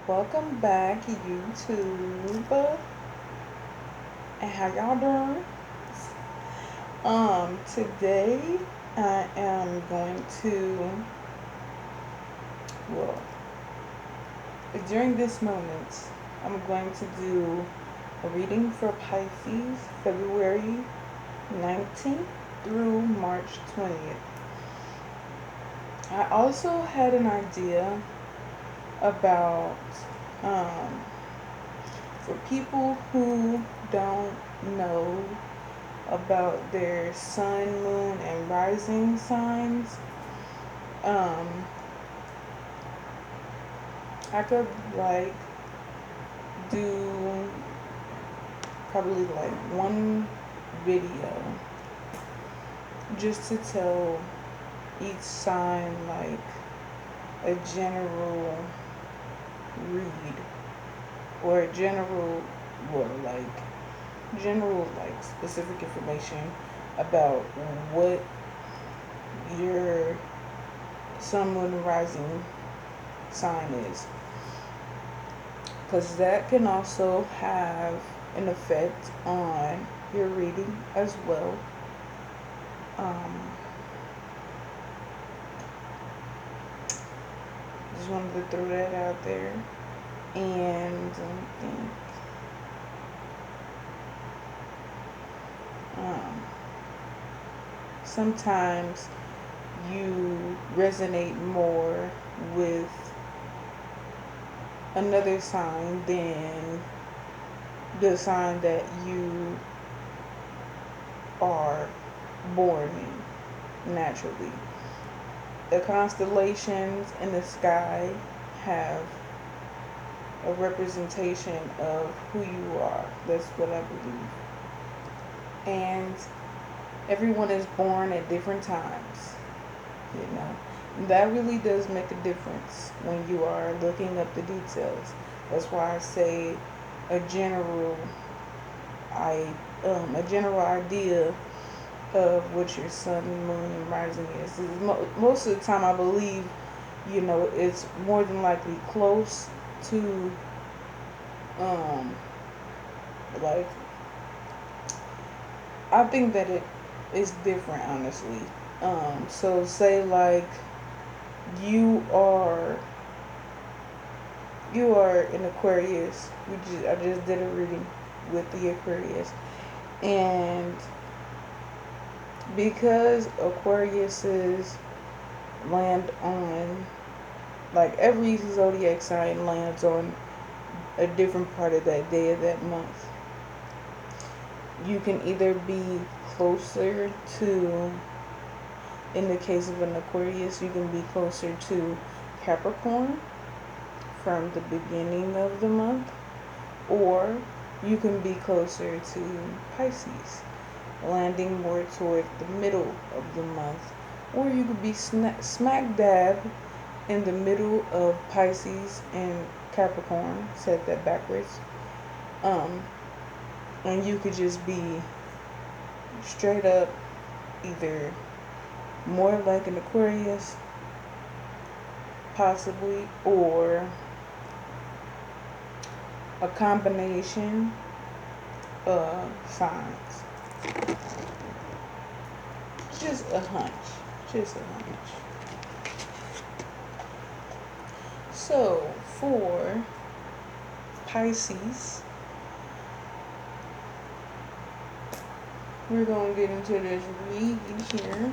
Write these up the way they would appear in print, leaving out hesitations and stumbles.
Welcome back, YouTube. And how y'all doing? Today I am going to, well, during this moment, I'm going to do a reading for Pisces, February 19th through March 20th. I also had an idea about, um, for people who don't know about their sun, moon, and rising signs, um, I could do probably one video just to tell each sign a general read or a general specific information about what your sun, moon, and rising sign is, because that can also have an effect on your reading as well. Just wanted to throw that out there. And I think sometimes you resonate more with another sign than the sign that you are born in naturally. The constellations in the sky have a representation of who you are. That's what I believe. And everyone is born at different times, you know. That really does make a difference when you are looking up the details. That's why I say a general idea of what your sun, moon, and rising is. Most of the time, I believe, it's more than likely close to, like, I think that it is different, honestly. So say you are an Aquarius. I just did a reading with the Aquarius, and because Aquariuses land on, every zodiac sign lands on a different part of that day of that month. You can either be closer to, in the case of an Aquarius, you can be closer to Capricorn from the beginning of the month, or you can be closer to Pisces, landing more toward the middle of the month, or you could be smack dab in the middle of Pisces and Capricorn, said that backwards, and you could just be straight up either more like an Aquarius, possibly, or a combination of signs. Just a hunch. So, for Pisces, we're going to get into this read here.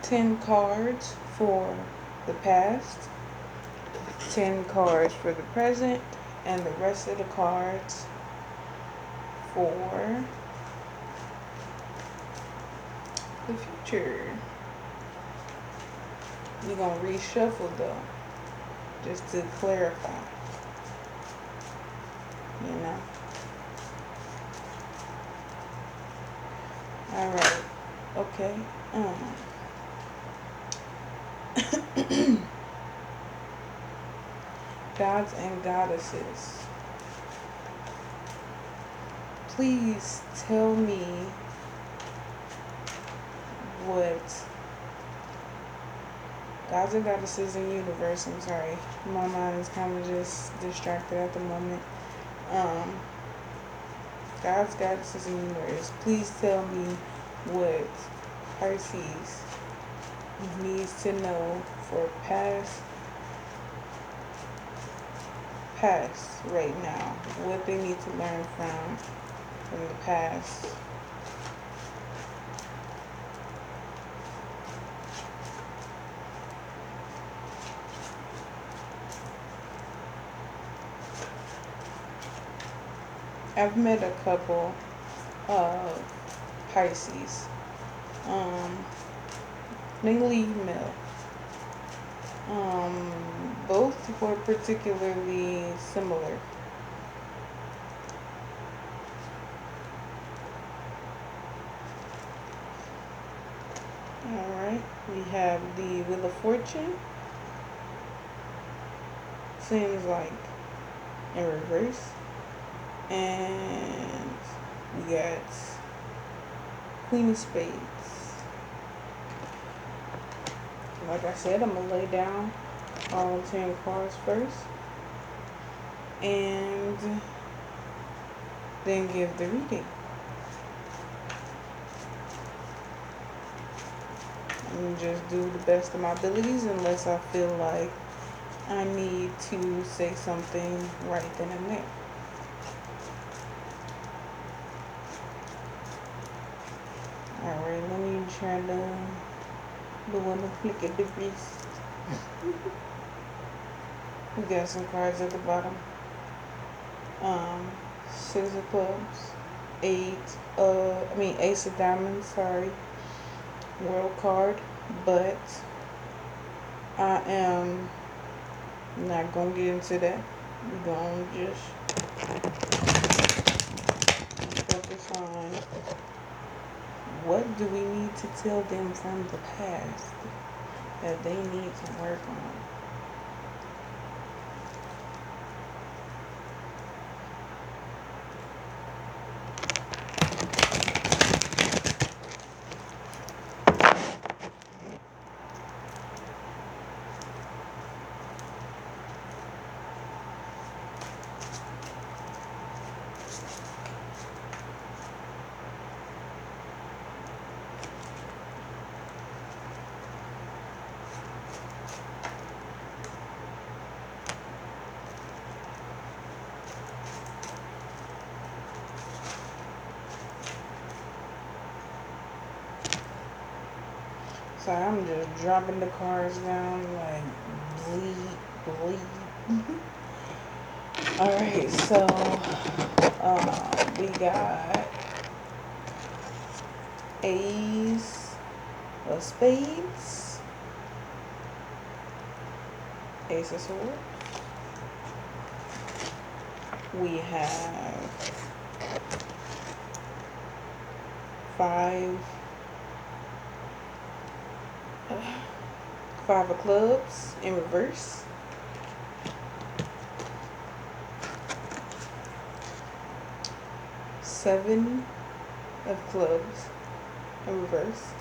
10 cards for the past, 10 cards for the present, and the rest of the cards for the future. We're going to reshuffle though, just to clarify, Alright, okay. Gods and goddesses, please tell me what Gods and goddesses in universe. I'm sorry, my mind is kind of just distracted at the moment. Um, Gods, goddesses in universe. Please tell me what Pisces needs to know for past right now. What they need to learn from the past. I've met a couple of Pisces, mainly male. Both were particularly similar. Alright, we have the Wheel of Fortune. Seems like in reverse. And we got Queen of Spades. Like I said, I'm going to lay down all 10 cards first. And then give the reading. And just do the best of my abilities unless I feel like I need to say something right then and there. Alright, let me try to do one to flick at the wrist. We got some cards at the bottom. Six of Clubs, Ace of Diamonds, sorry. World card, but I am not gonna get into that. We're gonna just focus on what do we need to tell them from the past that they need to work on. So I'm just dropping the cards down like bleed. Alright, so we got Ace of Spades, Ace of Swords. We have Five of Clubs in reverse. Seven of Clubs in reverse.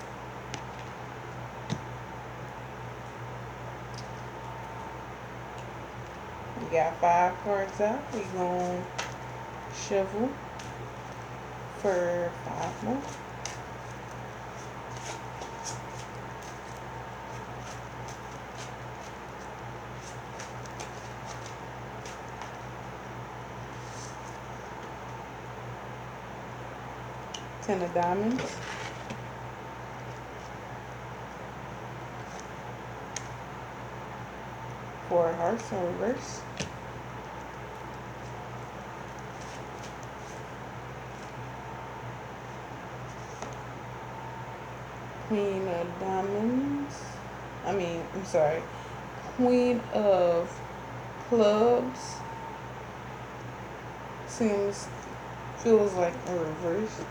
We got 5 cards out. We're going to shuffle for 5 more. Ten of Diamonds. Four of Hearts in reverse. Queen of Diamonds. Queen of Clubs. Feels like a reverse.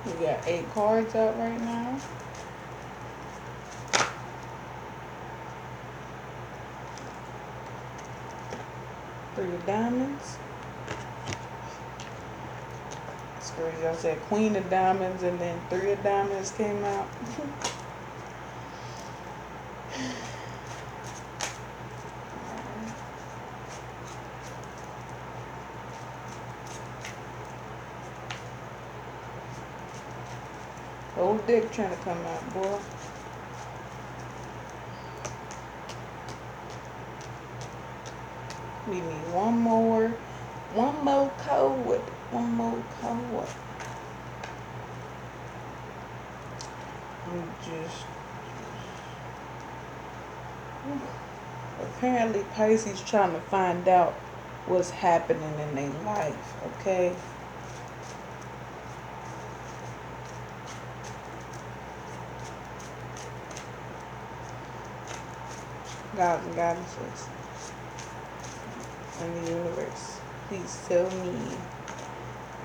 We got 8 cards out right now. Three of diamonds. It's crazy. I said queen of diamonds and then three of diamonds came out. Old dick trying to come out, boy. We need one more code. One more code. Apparently Pisces trying to find out what's happening in their life, okay? Gods and goddesses in the universe, please tell me.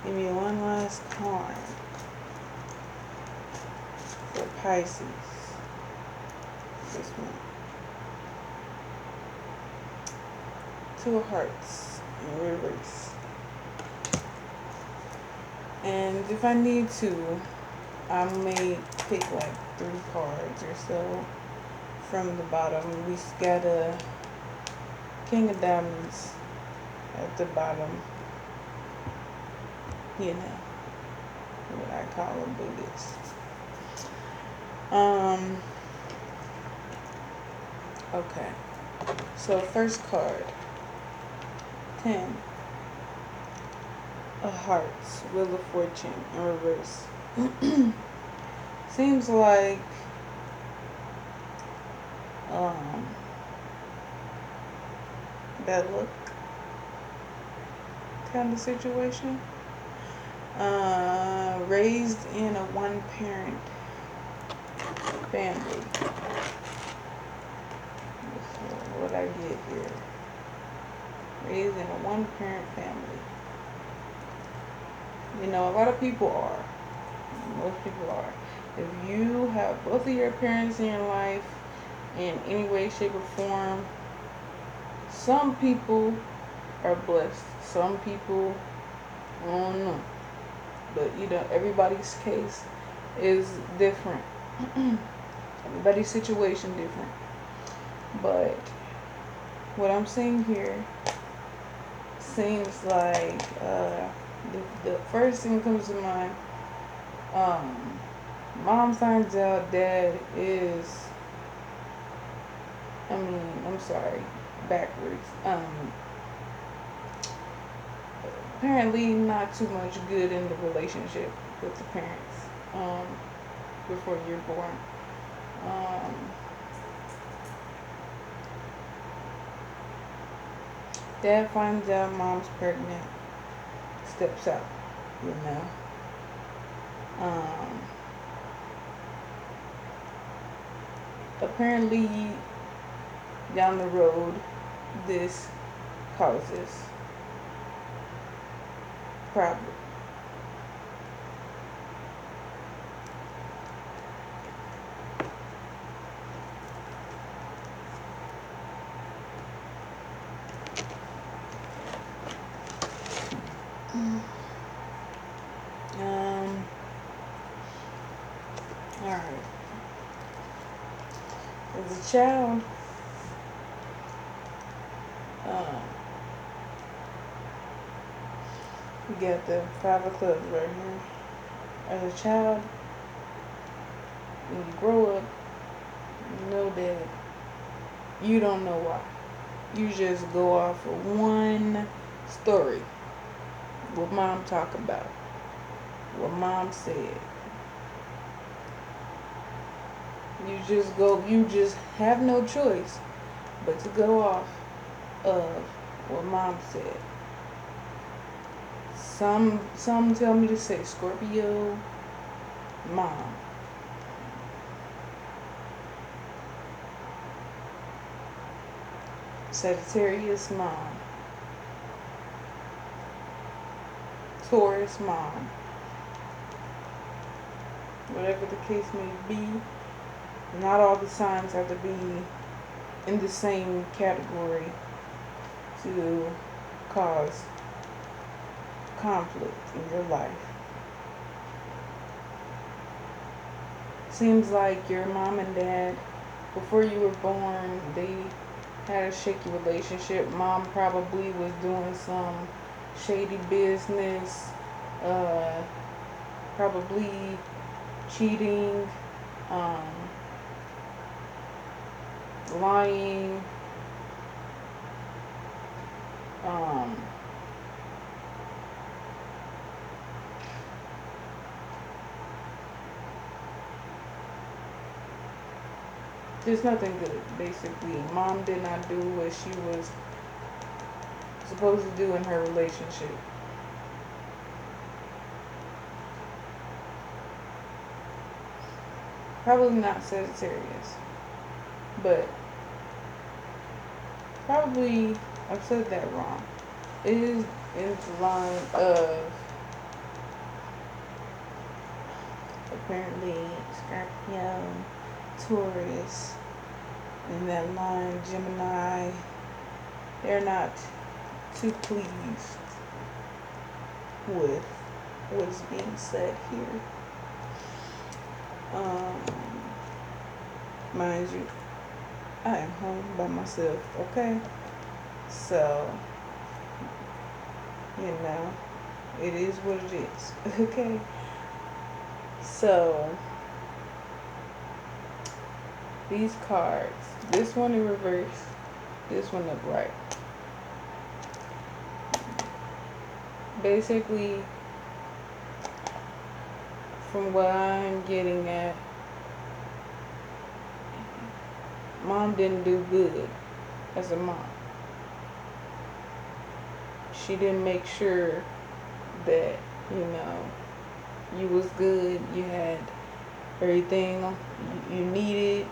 Give me one last card for Pisces this one. Two of Hearts in reverse. And if I need to, I may pick like 3 cards or so from the bottom. We got a King of Diamonds at the bottom. You know what I call a Buddhist. Okay. So first card, 10 of Hearts, Wheel of Fortune in reverse. Seems like bad luck kind of situation. Raised in a one-parent family. So what I get here. Raised in a one-parent family. You know, a lot of people are. Most people are. If you have both of your parents in your life in any way, shape, or form, some people are blessed. Some people, I don't know. But, you know, everybody's case is different. Everybody's situation different. But what I'm seeing here seems like the first thing that comes to mind, mom finds out dad is, I'm sorry, backwards. Apparently not too much good in the relationship with the parents before you're born. Dad finds out mom's pregnant, steps out, you know. Apparently down the road this causes problem. Alright. As a child, we got the 5 of clubs right here. As a child, when you grow up, you know that you don't know why. You just go off of one story. What mom talked about. What mom said. You just have no choice but to go off of what mom said. Some tell me to say Scorpio mom. Sagittarius mom. Taurus mom. Whatever the case may be, not all the signs have to be in the same category to cause conflict in your life. Seems like your mom and dad, before you were born, they had a shaky relationship. Mom probably was doing some shady business, uh, probably cheating, um, lying, um, just nothing good, basically. Mom did not do what she was supposed to do in her relationship. Probably not Sagittarius, but probably, I've said that wrong. It is in the line of apparently Scorpio, Taurus, in that line, Gemini. They're not too pleased with what is being said here. Um, Mind you, I am home by myself, okay? So, it is what it is, okay? So, these cards, this one in reverse, this one upright. Basically, from what I'm getting at, mom didn't do good as a mom. She didn't make sure that, you was good, you had everything you needed,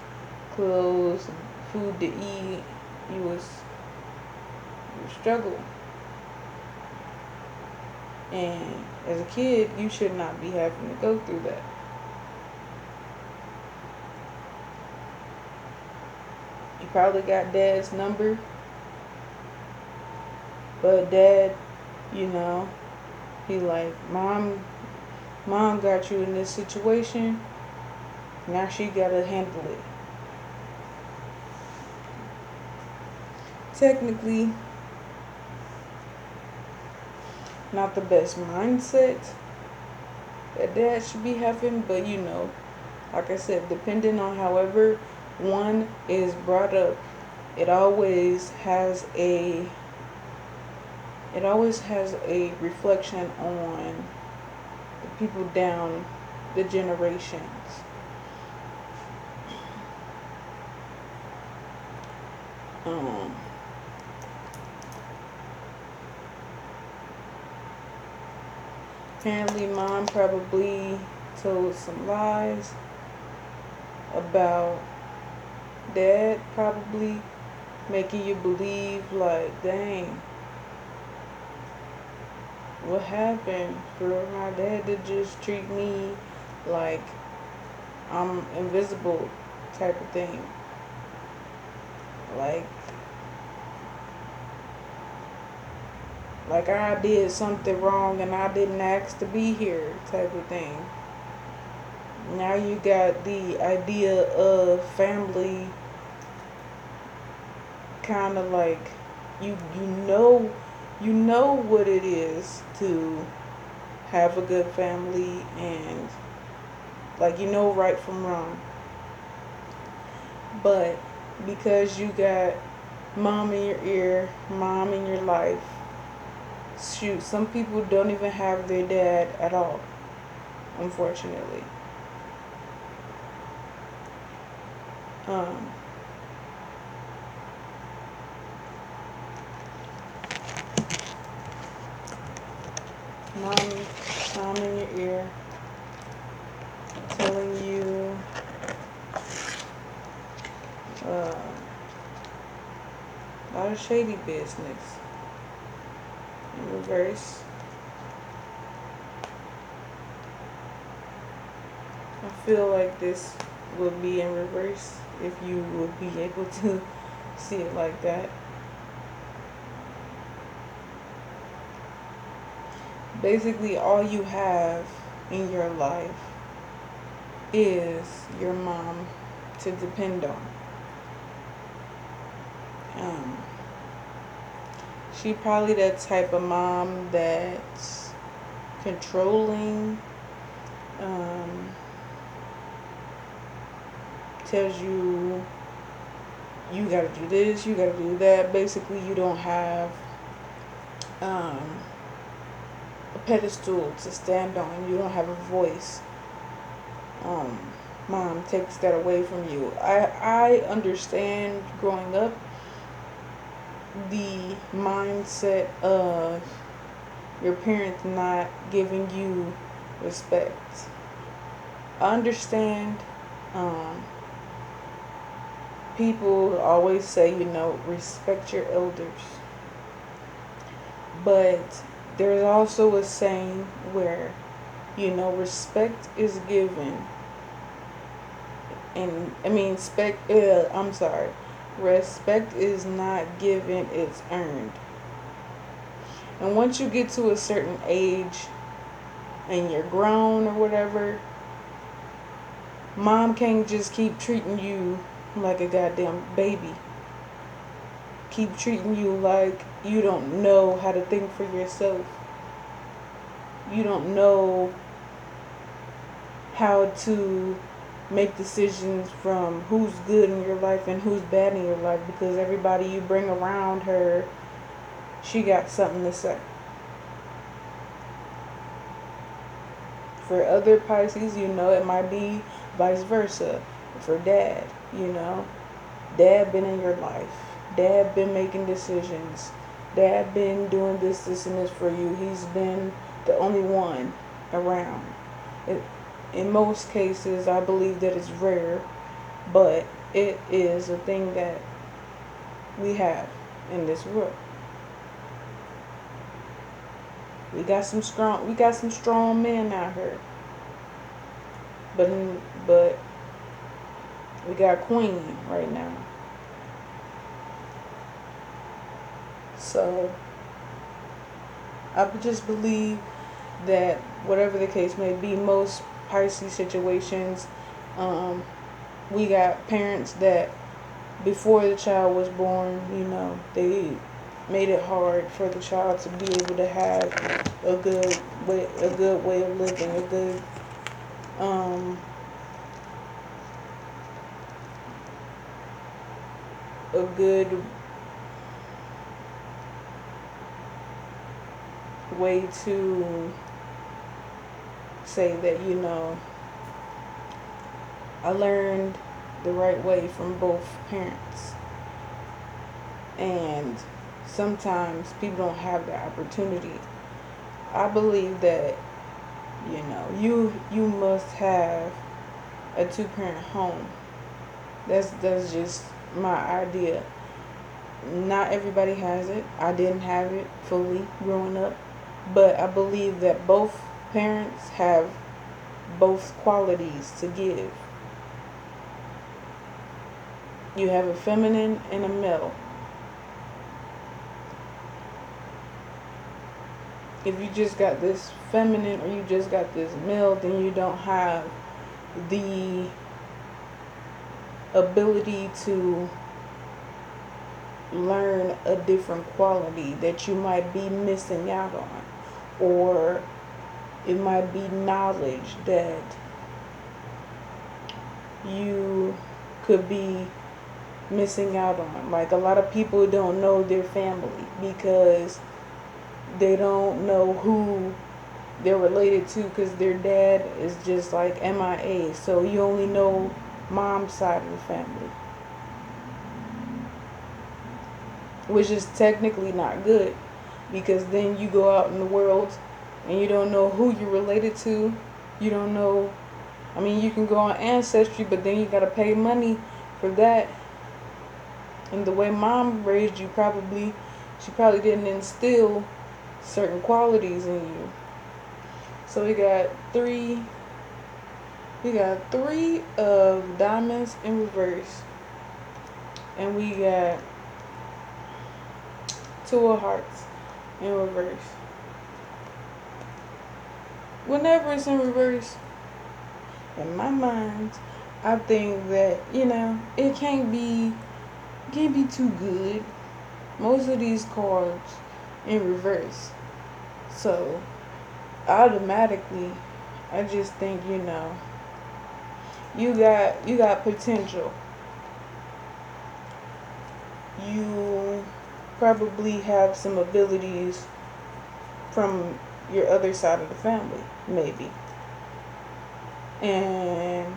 clothes, food to eat, you was struggling. And as a kid, you should not be having to go through that. You probably got dad's number, but dad, he like, mom got you in this situation, now she gotta handle it. Technically, not the best mindset that dad should be having, but like I said, depending on however one is brought up, it always has a reflection on the people down the generations. Apparently mom probably told some lies about dad, probably making you believe like, dang, what happened for my dad to just treat me like I'm invisible type of thing. Like I did something wrong and I didn't ask to be here type of thing. Now you got the idea of family kind of like you know what it is to have a good family, and like right from wrong. But because you got mom in your ear, mom in your life, shoot, some people don't even have their dad at all, unfortunately. Mom in your ear telling you a lot of shady business. In reverse, I feel like this will be in reverse if you would be able to see it like that. Basically, all you have in your life is your mom to depend on. Um, she probably that type of mom that's controlling, um, tells you you gotta do this, you gotta do that. Basically, you don't have um, a pedestal to stand on. You don't have a voice. Um, Mom takes that away from you. I understand growing up the mindset of your parents not giving you respect. I understand um, people always say, respect your elders. But there's also a saying where, respect is given. And I mean, I'm sorry. Respect is not given, it's earned. And once you get to a certain age and you're grown or whatever, mom can't just keep treating you like a goddamn baby. Keep treating you like you don't know how to think for yourself. You don't know how to make decisions from who's good in your life and who's bad in your life, because everybody you bring around her, she got something to say. For other Pisces, it might be vice versa. For dad, dad been in your life. Dad been making decisions. Dad been doing this, and this for you. He's been the only one around. In most cases, I believe that it's rare, but it is a thing that we have in this world. We got some strong men out here. But we got Queen right now. So I just believe that whatever the case may be, most Pisces situations, we got parents that before the child was born, they made it hard for the child to be able to have a good way of living, a good way to say that, I learned the right way from both parents. And sometimes people don't have the opportunity. I believe that, you must have a 2-parent home. That's just my idea. Not everybody has it. I didn't have it fully growing up. But I believe that both parents have both qualities to give. You have a feminine and a male. If you just got this feminine or you just got this male, then you don't have the ability to learn a different quality that you might be missing out on, or it might be knowledge that you could be missing out on. Like, a lot of people don't know their family because they don't know who they're related to, because their dad is just like MIA. So you only know mom's side of the family, which is technically not good, because then you go out in the world and you don't know who you're related to. You don't know. I mean, you can go on Ancestry, but then you gotta pay money for that. And the way mom raised you, she probably didn't instill certain qualities in you. So we got three of diamonds in reverse, and we got 2 of hearts in reverse. Whenever it's in reverse, in my mind, I think that, it can't be too good. Most of these cards in reverse. So automatically, I just think, you got potential. You probably have some abilities from your other side of the family, maybe. And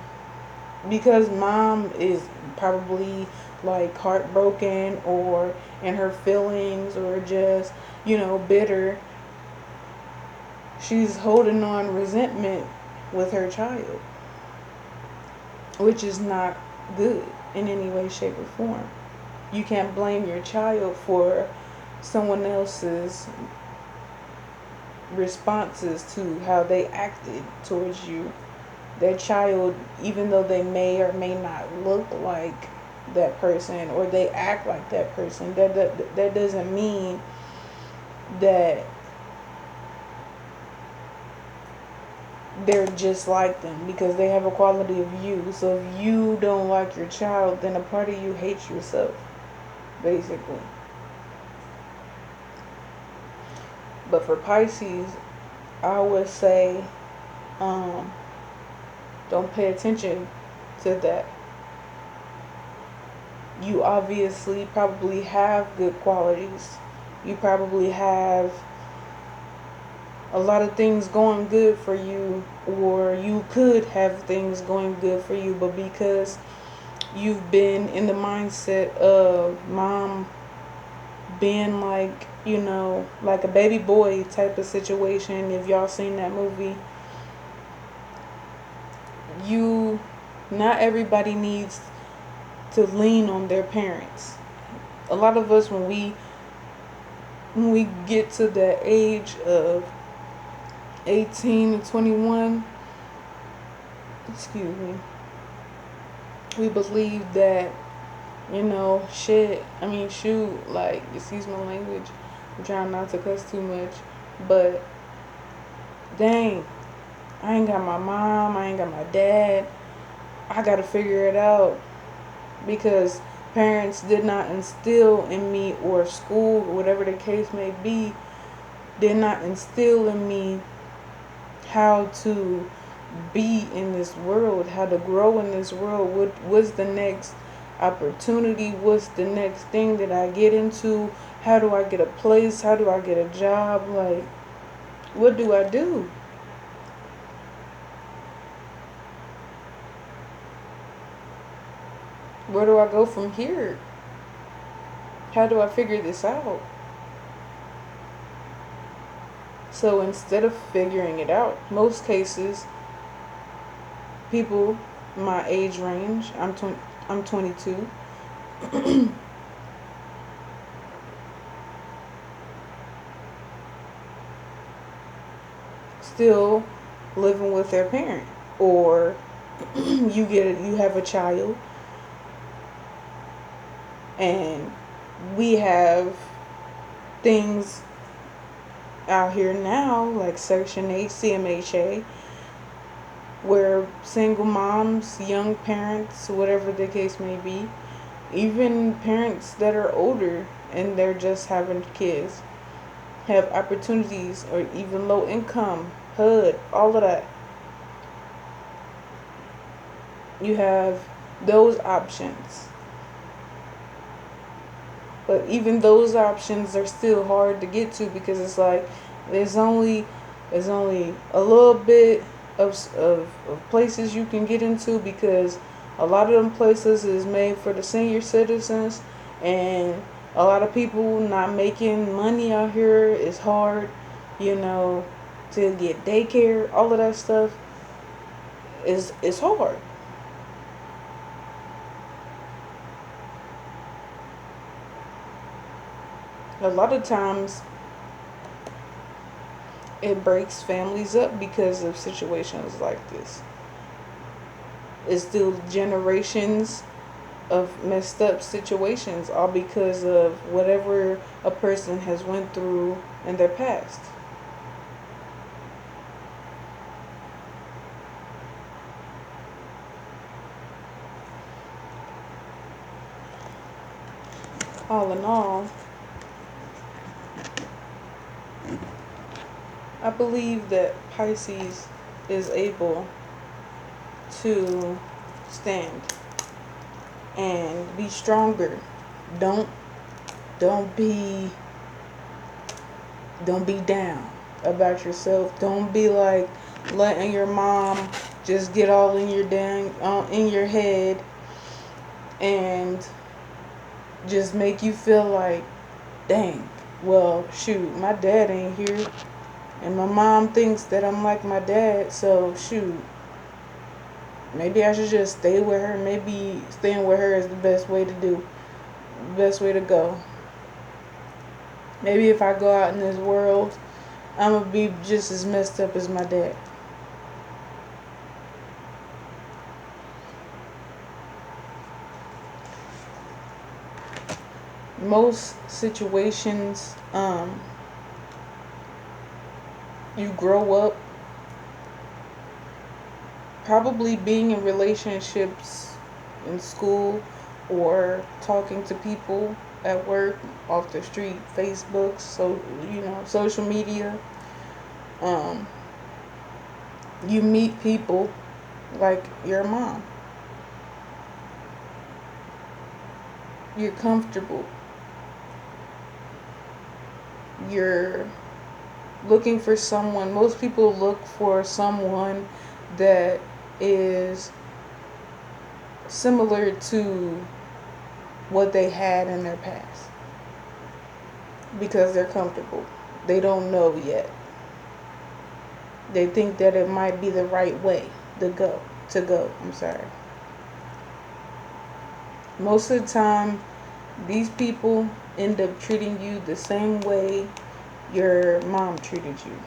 because mom is probably like heartbroken or in her feelings or just, bitter, she's holding on resentment with her child, which is not good in any way, shape, or form. You can't blame your child for someone else's responses to how they acted towards you. Their child, even though they may or may not look like that person or they act like that person, that doesn't mean that they're just like them, because they have a quality of you. So if you don't like your child, then a part of you hates yourself, basically. But for Pisces, I would say, um, don't pay attention to that. You obviously probably have good qualities. You probably have a lot of things going good for you, or you could have things going good for you, but because you've been in the mindset of mom being like, like a baby boy type of situation, if y'all seen that movie, you not everybody needs to lean on their parents. A lot of us, when we get to the age of 18 to 21, excuse me, we believe that, shit, I mean, shoot, like, excuse my language, I'm trying not to cuss too much, but dang, I ain't got my mom, I ain't got my dad, I gotta figure it out, because parents did not instill in me, or school, or whatever the case may be, did not instill in me how to be in this world, how to grow in this world. What's the next opportunity? What's the next thing that I get into? How do I get a place? How do I get a job? Like, what do I do? Where do I go from here? How do I figure this out? So instead of figuring it out, most cases, people my age range, I'm 22, still living with their parent, or you have a child, and we have things out here now like Section 8 CMHA, where single moms, young parents, whatever the case may be, even parents that are older and they're just having kids, have opportunities, or even low income, HUD, all of that. You have those options. But even those options are still hard to get to, because it's like there's only a little bit of places you can get into, because a lot of them places is made for the senior citizens, and a lot of people not making money out here is hard, you know, to get daycare, all of that stuff is hard. A lot of times it breaks families up because of situations like this. It's still generations of messed up situations, all because of whatever a person has went through in their past. in all, I believe that Pisces is able to stand and be stronger. Don't don't be don't be down about yourself. Don't be like letting your mom just get all in your in your head and just make you feel like, dang, well, shoot, my dad ain't here, and my mom thinks that I'm like my dad, so shoot, maybe I should just stay with her. Maybe staying with her is the best way to do, best way to go. Maybe if I go out in this world, I'm gonna be just as messed up as my dad. Most situations, you grow up probably being in relationships in school or talking to people at work, off the street, Facebook, so social media. Um, you meet people like your mom. You're comfortable. You're looking for someone. Most people look for someone that is similar to what they had in their past because they're comfortable. They don't know yet. They think that it might be the right way to go. I'm sorry. Most of the time, these people end up treating you the same way your mom treated you.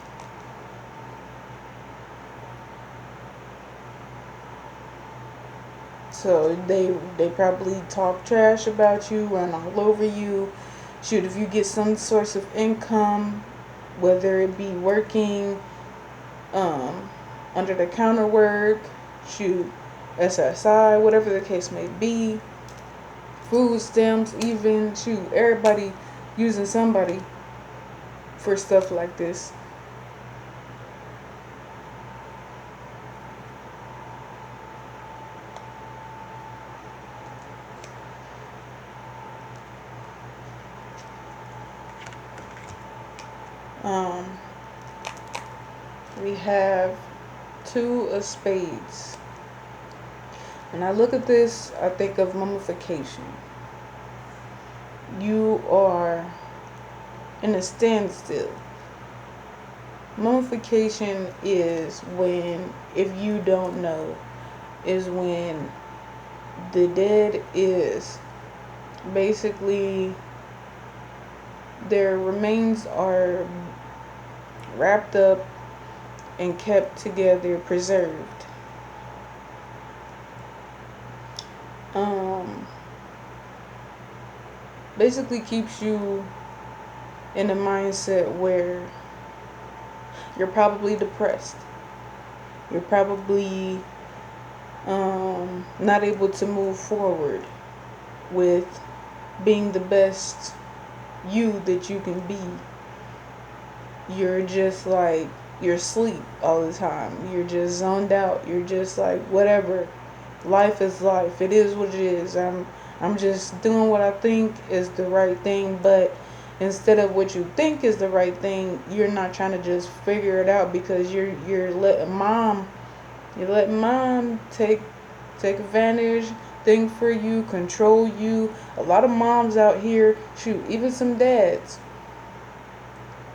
So they probably talk trash about you, run all over you. Shoot, if you get some source of income, whether it be working, um, under the counter work, shoot, SSI, whatever the case may be, food stamps, even, shoot, everybody using somebody for stuff like this. Um, we have two of spades. When I look at this, I think of mummification. You are in a standstill. Mummification is when, if you don't know, is when the dead is basically, their remains are wrapped up and kept together, preserved. Basically keeps you in a mindset where you're probably depressed. You're probably not able to move forward with being the best you that you can be. You're just like, you're asleep all the time. You're just zoned out. You're just like, whatever. Life is life. It is what it is. I'm just doing what I think is the right thing, but instead of what you think is the right thing, you're not trying to just figure it out because you're letting mom take advantage, think for you, control you. A lot of moms out here, shoot, even some dads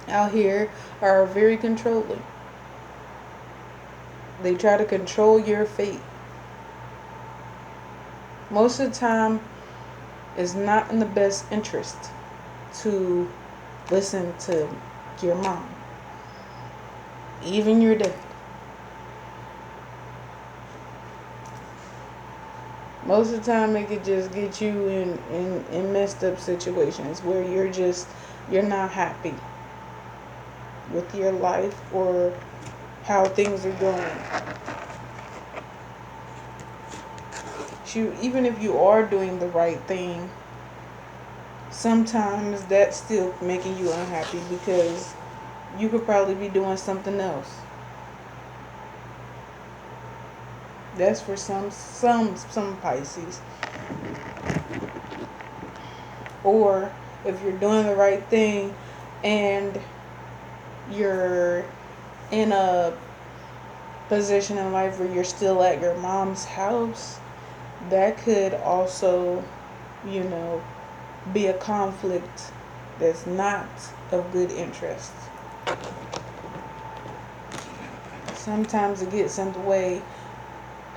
out here are very controlling. They try to control your fate. Most of the time, it's not in the best interest to listen to your mom, even your dad. Most of the time, it could just get you in messed up situations where you're not happy with your life or how things are going. Shoot, even if you are doing the right thing, sometimes that's still making you unhappy because you could probably be doing something else. That's for some Pisces. Or if you're doing the right thing and you're in a position in life where you're still at your mom's house, that could also, you know, be a conflict that's not of good interest. Sometimes it gets in the way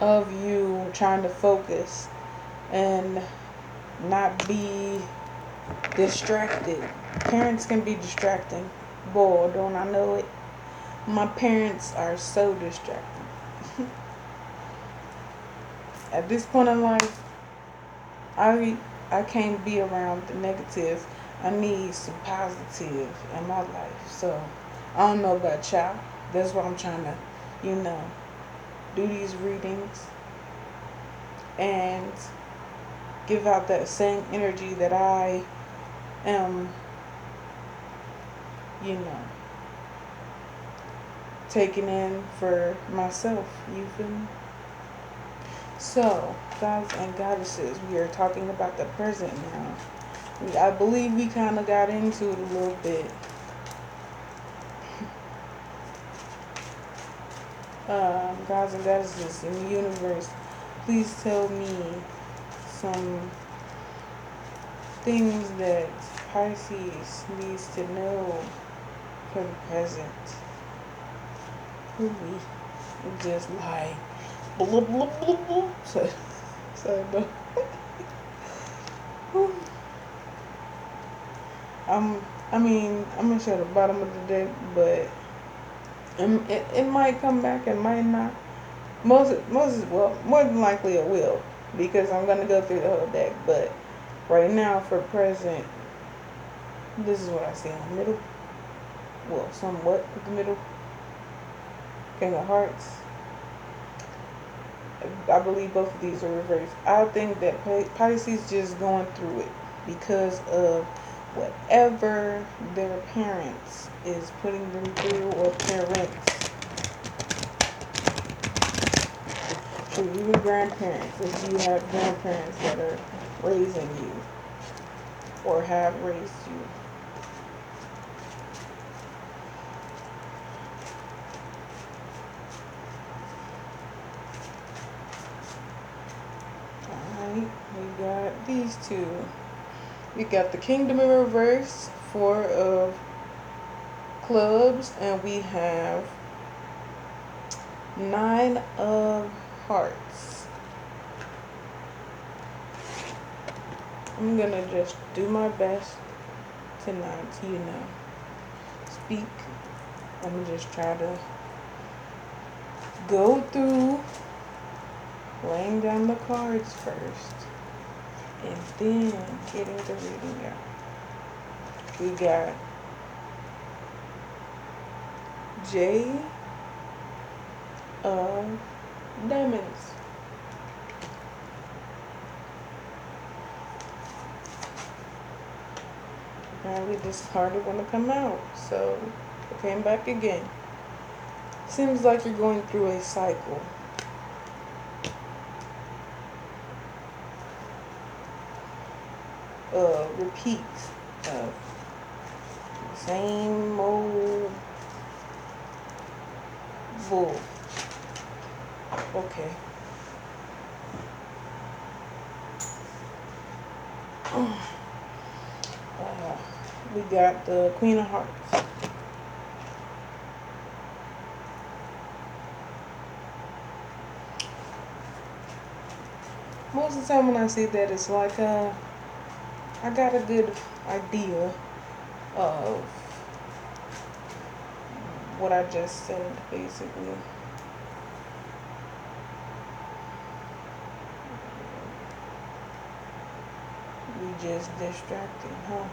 of you trying to focus and not be distracted. Parents can be distracting. Boy, don't I know it. My parents are so distracting. At this point in life, I I can't be around the negative. I need some positive in my life. So I don't know about y'all. That's why I'm trying to, you know, do these readings and give out that same energy that I am, you know, taking in for myself. You feel me? So, gods and goddesses, we are talking about the present now. I believe we kind of got into it a little bit. Gods and goddesses in the universe, please tell me some things that Pisces needs to know for the present. We just like blah blah blah blah. So I'm gonna show the bottom of the deck, but it might come back, it might not. Well, more than likely it will, because I'm gonna go through the whole deck. But right now, for present, this is what I see in the middle. Well, somewhat in the middle. King of Hearts. I believe both of these are reversed. I think that Pisces just going through it because of whatever their parents is putting them through, or parents. Shoot, even grandparents, if you have grandparents that are raising you or have raised you. Alright, we got these two. We got the Kingdom in reverse, Four of Clubs, and we have Nine of Hearts. I'm gonna just do my best tonight to, you know, speak. I'm gonna just try to go through laying down the cards first and then getting the reading out. We got J of Diamonds. Apparently this card didn't want to come out, so it came back again. Seems like you're going through a cycle. Repeat of the same old bull. Okay. We got the Queen of Hearts. Most of the time when I see that, it's like I got a good idea of what I just said, basically. We just distracted, huh?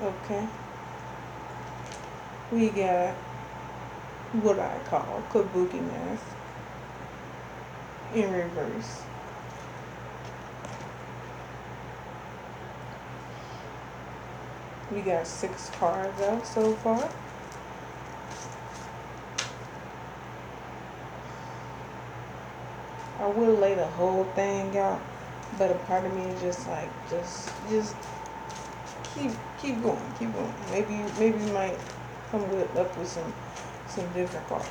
Okay. We got what I call kabuki mask. in reverse. We got 6 cards out so far. I will lay the whole thing out, but a part of me is just like, just keep going. Maybe you might come up with some different cards.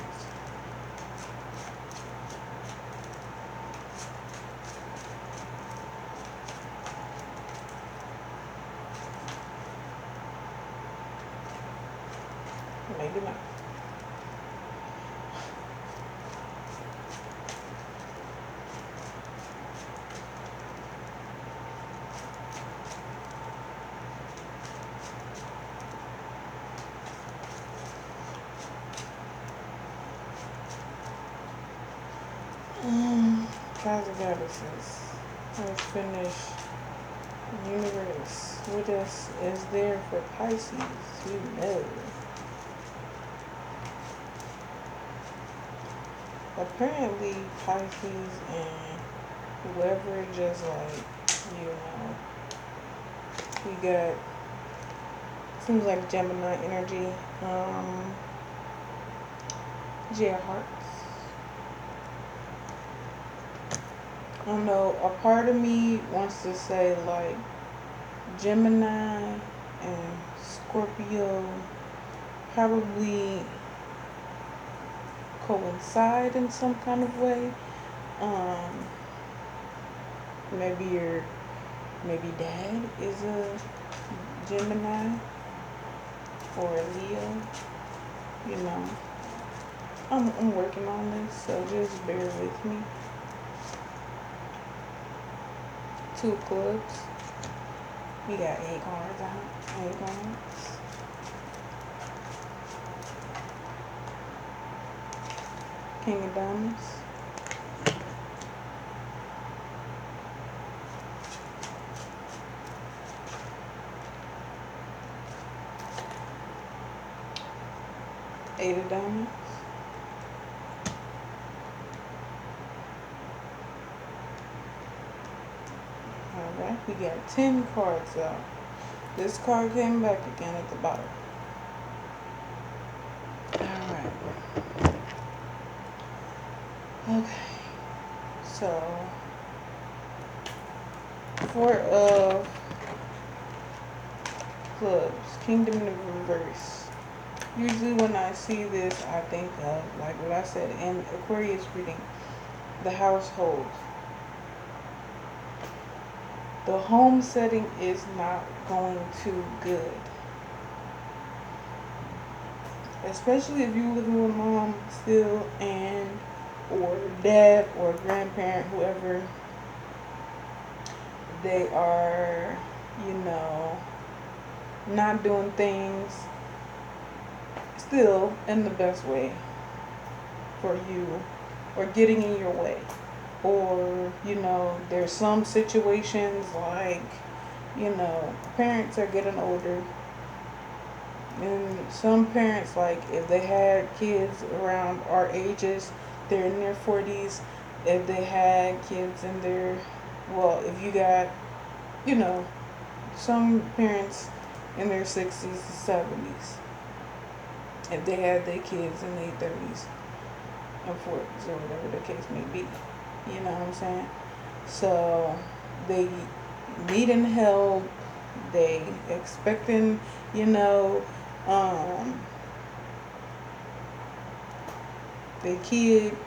Maybe not. Guys and goddesses, let's finish. Universe, what else is there for Pisces? You know. Apparently, Pisces and whoever just like, we got, seems like Gemini energy. J Hearts. I don't know, a part of me wants to say like Gemini and Scorpio probably coincide in some kind of way. Maybe dad is a Gemini or a Leo. You know, I'm working on this, so just bear with me. 2 clubs. We got 8 cards out. 8 cards. King of Diamonds. Eight of Diamonds. Alright, we got 10 cards out. This card came back again at the bottom. Alright. Okay. So, 4 of Clubs. Kingdom in reverse. Usually when I see this, I think of, like what I said in Aquarius reading, the household. The home setting is not going too good. Especially if you're living with mom still and or dad or grandparent, whoever. They are, not doing things still in the best way for you, or getting in your way, or there's some situations like parents are getting older, and some parents, like if they had kids around our ages, they're in their 40s. If they had kids in their, well, if you got some parents in their 60s and 70s, if they had their kids in their 30s and 40s, or whatever the case may be. You know what I'm saying? So they needing help, they expecting, their kid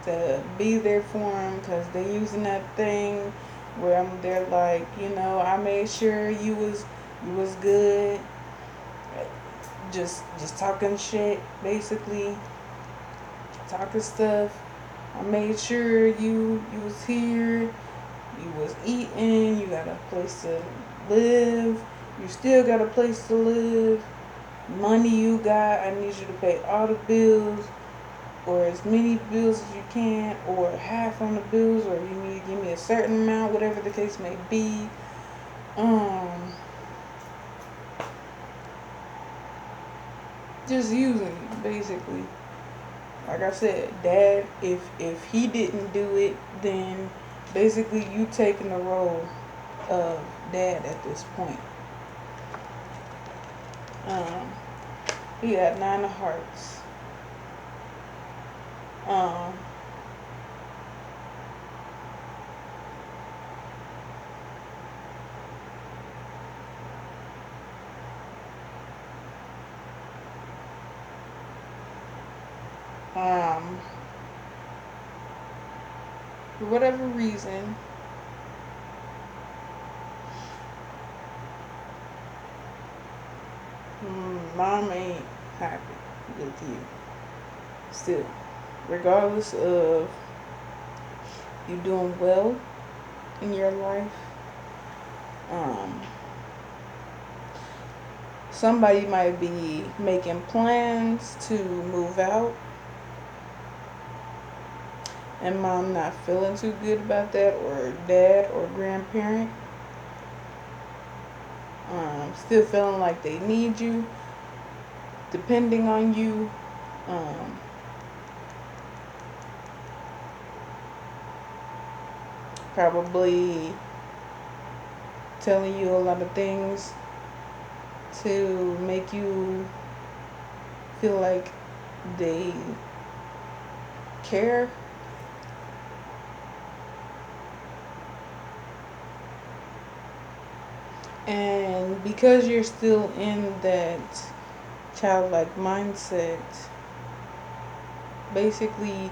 to be there for them, because they using that thing where they're like, I made sure you was good. Just talking shit, basically. Talking stuff. I made sure you was here, you was eating, you got a place to live, you still got a place to live. Money you got, I need you to pay all the bills, or as many bills as you can, or half on the bills, or you need to give me a certain amount, whatever the case may be. Just using you, basically. Like I said, dad, if he didn't do it, then basically you taking the role of dad at this point. Um, he had 9 of hearts. Um, um, for whatever reason, mom ain't happy with you. Still, regardless of you doing well in your life, um, somebody might be making plans to move out, and mom not feeling too good about that, or dad or grandparent still feeling like they need you, depending on you. Um, Probably telling you a lot of things to make you feel like they care. And because you're still in that childlike mindset, basically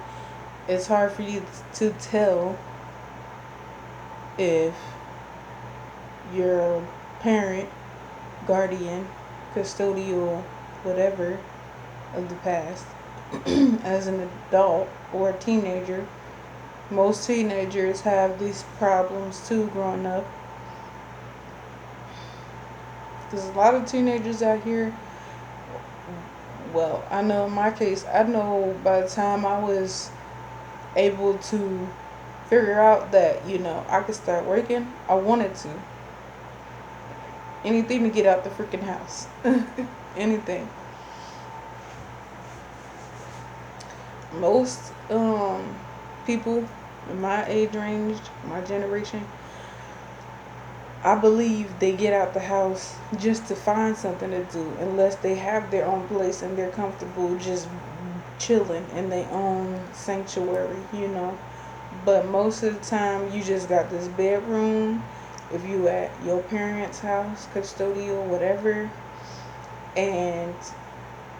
it's hard for you to tell if your parent, guardian, custodial, whatever of the past, as an adult or a teenager. Most teenagers have these problems too growing up. There's a lot of teenagers out here. Well, I know in my case, I know by the time I was able to figure out that, I could start working, I wanted to. Anything to get out the freaking house. Anything. Most people in my age range, my generation, I believe they get out the house just to find something to do, unless they have their own place and they're comfortable just chilling in their own sanctuary. But most of the time, you just got this bedroom. If you at your parents' house, custodial, whatever, and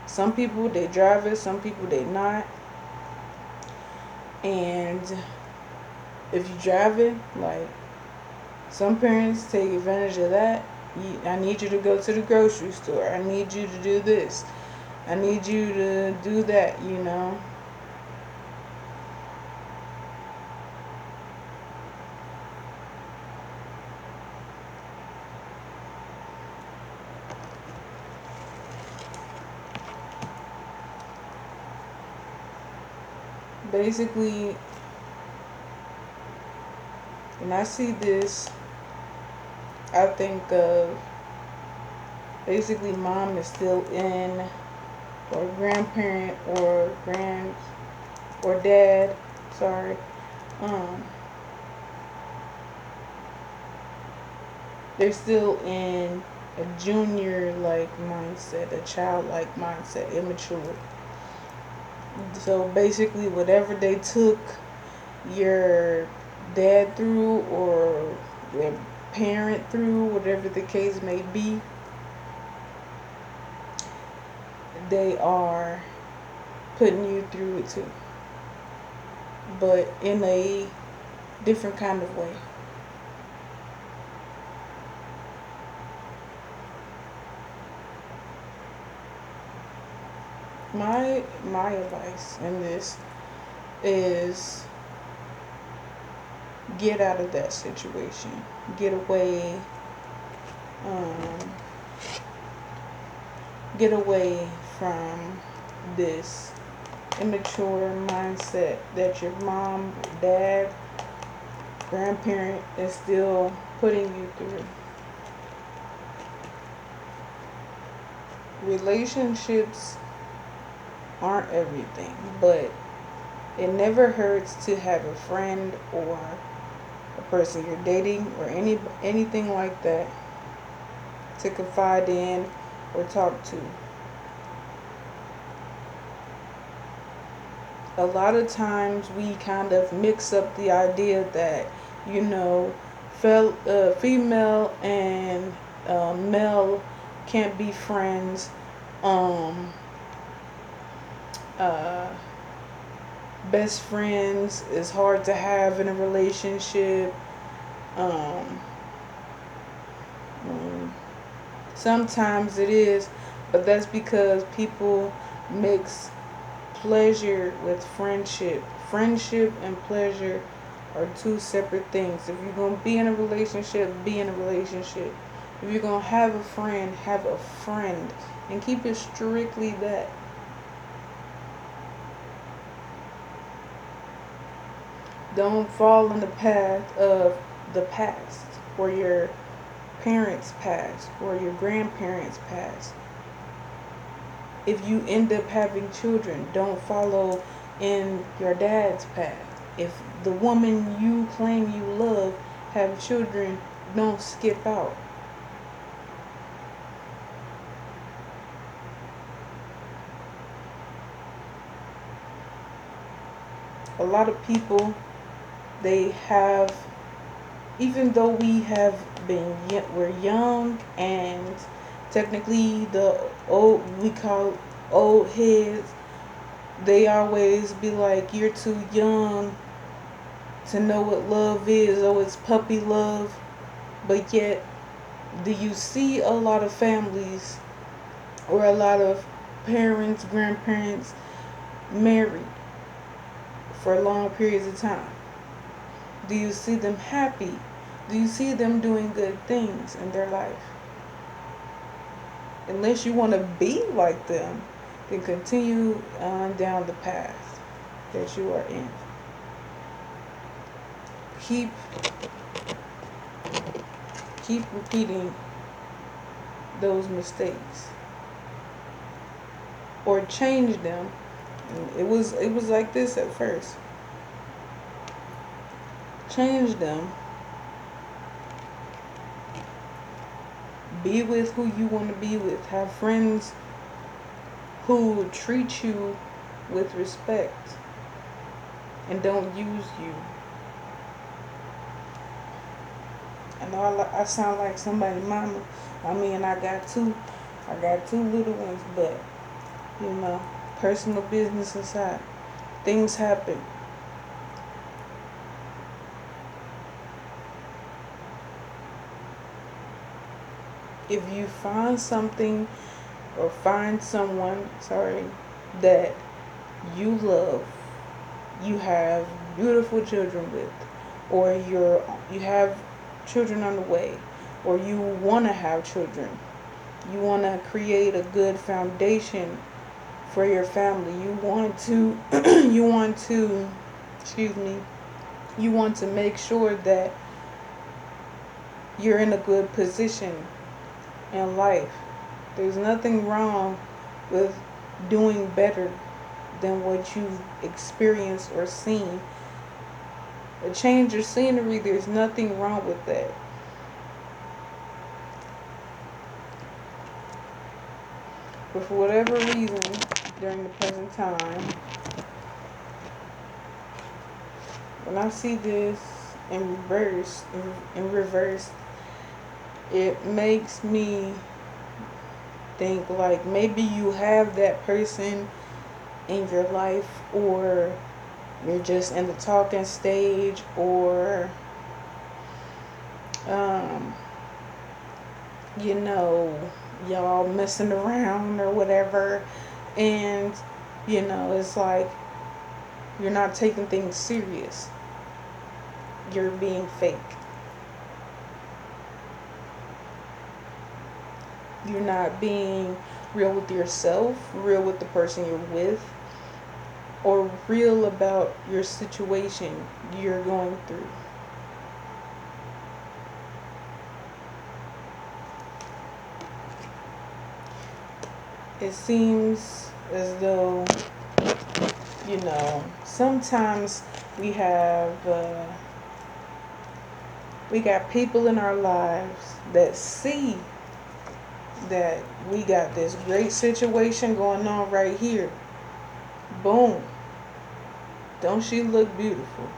some people they drive it, some people they not, and if you drive it, like, some parents take advantage of that. I need you to go to the grocery store. I need you to do this. I need you to do that. Basically, when I see this, I think of basically mom is still in, or grandparent, or or dad, sorry, um, they're still in a junior like mindset, a childlike mindset, immature. So basically, whatever they took your dad through, or your parent through, whatever the case may be, they are putting you through it too, but in a different kind of way. My advice in this is get out of that situation. Get away. Um, get away from this immature mindset that your mom, dad, grandparent is still putting you through. Relationships aren't everything, but it never hurts to have a friend or a person you're dating or anything like that to confide in or talk to. A lot of times we kind of mix up the idea that, you know, female and male can't be friends. Um, uh, Best friends is hard to have in a relationship. Um, mm, Sometimes it is, but that's because people mix pleasure with friendship. Friendship and pleasure are two separate things. If you're going to be in a relationship, be in a relationship. If you're going to have a friend, and keep it strictly that. Don't fall in the path of the past, or your parents' past, or your grandparents' past. If you end up having children, don't follow in your dad's path. If the woman you claim you love have children, don't skip out. A lot of people, they have, even though we're young, and technically the we call old heads, they always be like, you're too young to know what love is. Oh, it's puppy love. But yet, do you see a lot of families or a lot of parents, grandparents married for long periods of time? Do you see them happy? Do you see them doing good things in their life? Unless you want to be like them, then continue on down the path that you are in. Keep keep repeating those mistakes, or change them. It was like this at first. Change them. Be with who you want to be with. Have friends who treat you with respect and don't use you. I know I sound like somebody's mama. I mean, I got two little ones, but you know, personal business aside, things happen. If you find something or find someone, sorry, that you love, you have beautiful children with, or you have children on the way, or you want to have children, you want to create a good foundation for your family. You want to you want to excuse me, you want to make sure that you're in a good position in life. There's nothing wrong with doing better than what you've experienced or seen. A change of scenery, there's nothing wrong with that. But for whatever reason, during the present time, when I see this in reverse, it makes me think like maybe you have that person in your life, or you're just in the talking stage, or um, you know, y'all messing around or whatever, and you know, it's like you're not taking things serious. You're being fake. You're not being real with yourself, real with the person you're with, or real about your situation you're going through. It seems as though, sometimes we have, we got people in our lives that see that we got this great situation going on right here. Boom. Don't she look beautiful?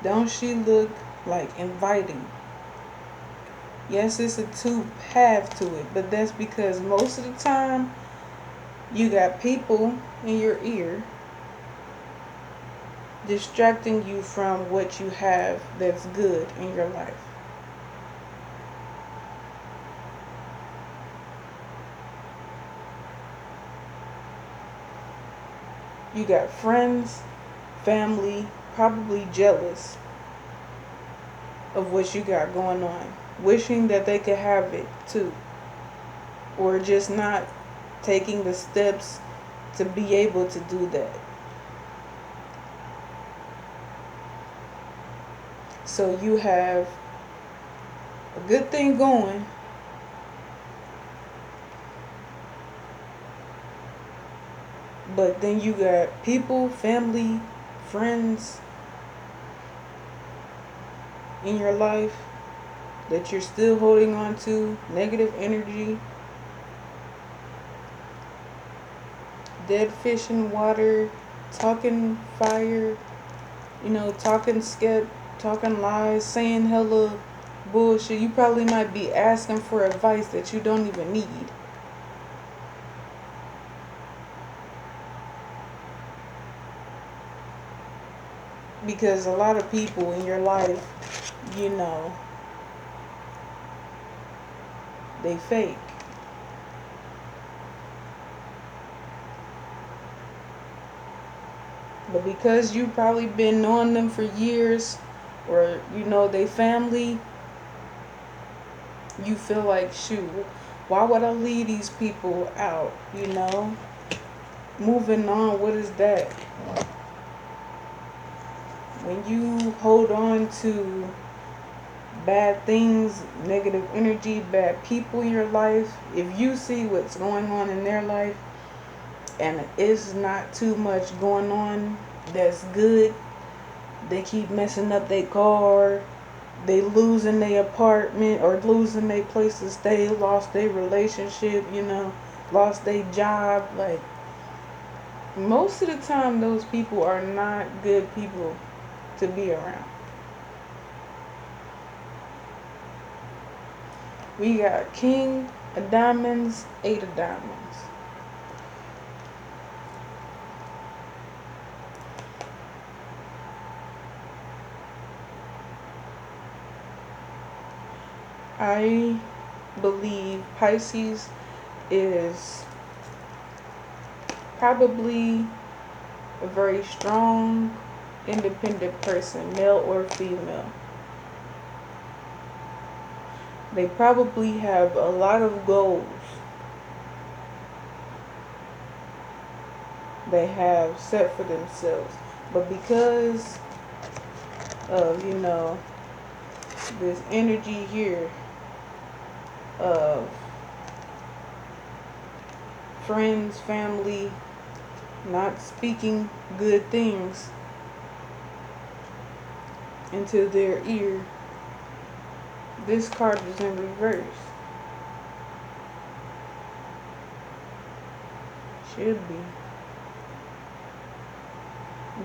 Don't she look like inviting? Yes, it's a two path to it, but that's because most of the time you got people in your ear distracting you from what you have that's good in your life. You got friends, family, probably jealous of what you got going on, wishing that they could have it too, or just not taking the steps to be able to do that. So you have a good thing going, but then you got people, family, friends in your life that you're still holding on to, negative energy, dead fish in water, talking fire, talking skep, talking lies, saying hella bullshit. You probably might be asking for advice that you don't even need. Because a lot of people in your life, they fake. But because you probably been knowing them for years, or they family, you feel like, shoot, why would I leave these people out? Moving on, what is that? When you hold on to bad things, negative energy, bad people in your life, if you see what's going on in their life and it's not too much going on that's good, they keep messing up their car, they losing their apartment or losing their place to stay, lost their relationship, lost their job. Like, most of the time those people are not good people to be around. We got King of Diamonds, Eight of Diamonds. I believe Pisces is probably a very strong, independent person, male or female. They probably have a lot of goals they have set for themselves. But because of, this energy here of friends, family, not speaking good things into their ear, this card is in reverse. Should be.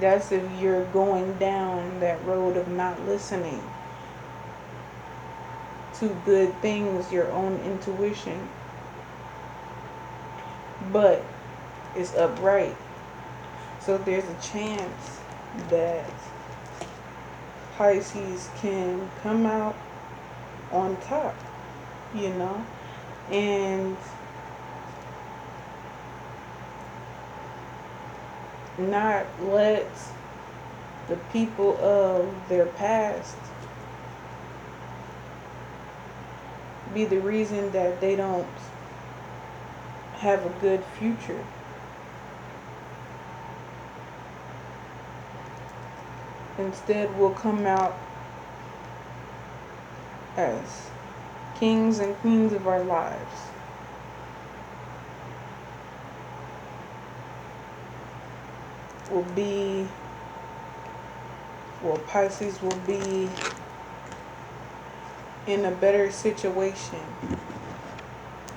That's if you're going down that road of not listening to good things, your own intuition. But it's upright. So there's a chance that Pisces can come out on top, and not let the people of their past be the reason that they don't have a good future. Instead, we'll come out as kings and queens of our lives. will be, well, Pisces will be in a better situation.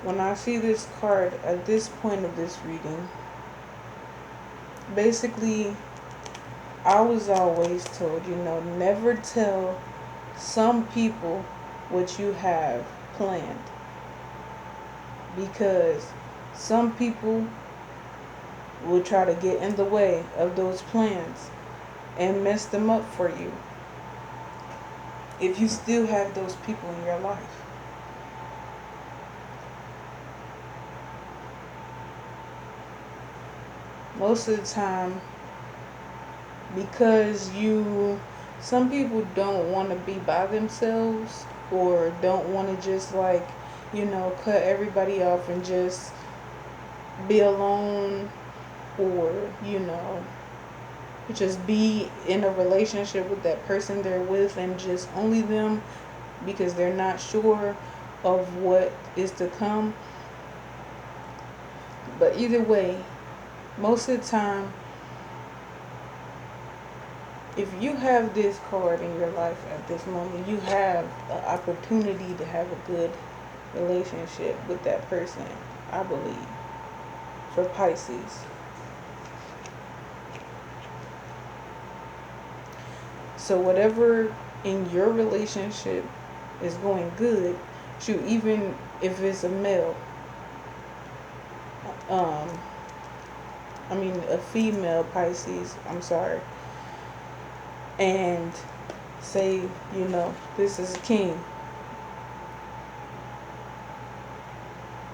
When I see this card at this point of this reading, basically, I was always told, never tell some people what you have planned. Because some people will try to get in the way of those plans and mess them up for you if you still have those people in your life. Most of the time, because some people don't want to be by themselves, or don't want to just cut everybody off and just be alone, or just be in a relationship with that person they're with and just only them, because they're not sure of what is to come. But either way, most of the time, if you have this card in your life at this moment, you have an opportunity to have a good relationship with that person, I believe, for Pisces. So whatever in your relationship is going good, shoot, even if it's a male, a female Pisces, I'm sorry, and say, this is a king,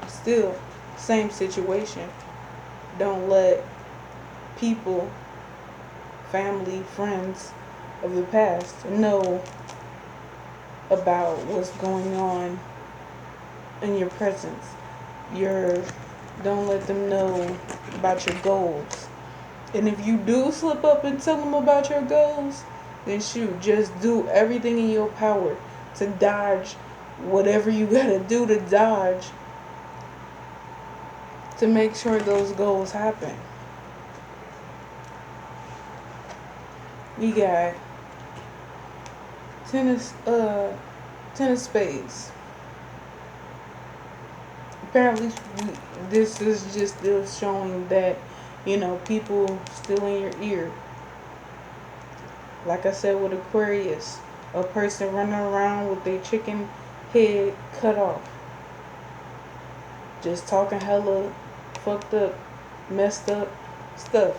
still, same situation. Don't let people, family, friends of the past know about what's going on in your presence. Don't let them know about your goals. And if you do slip up and tell them about your goals, then shoot, just do everything in your power to dodge whatever you gotta do to dodge to make sure those goals happen. We got ten of spades. Apparently, this is just still showing that, people still in your ear. Like I said with Aquarius, a person running around with their chicken head cut off. Just talking hella fucked up, messed up stuff.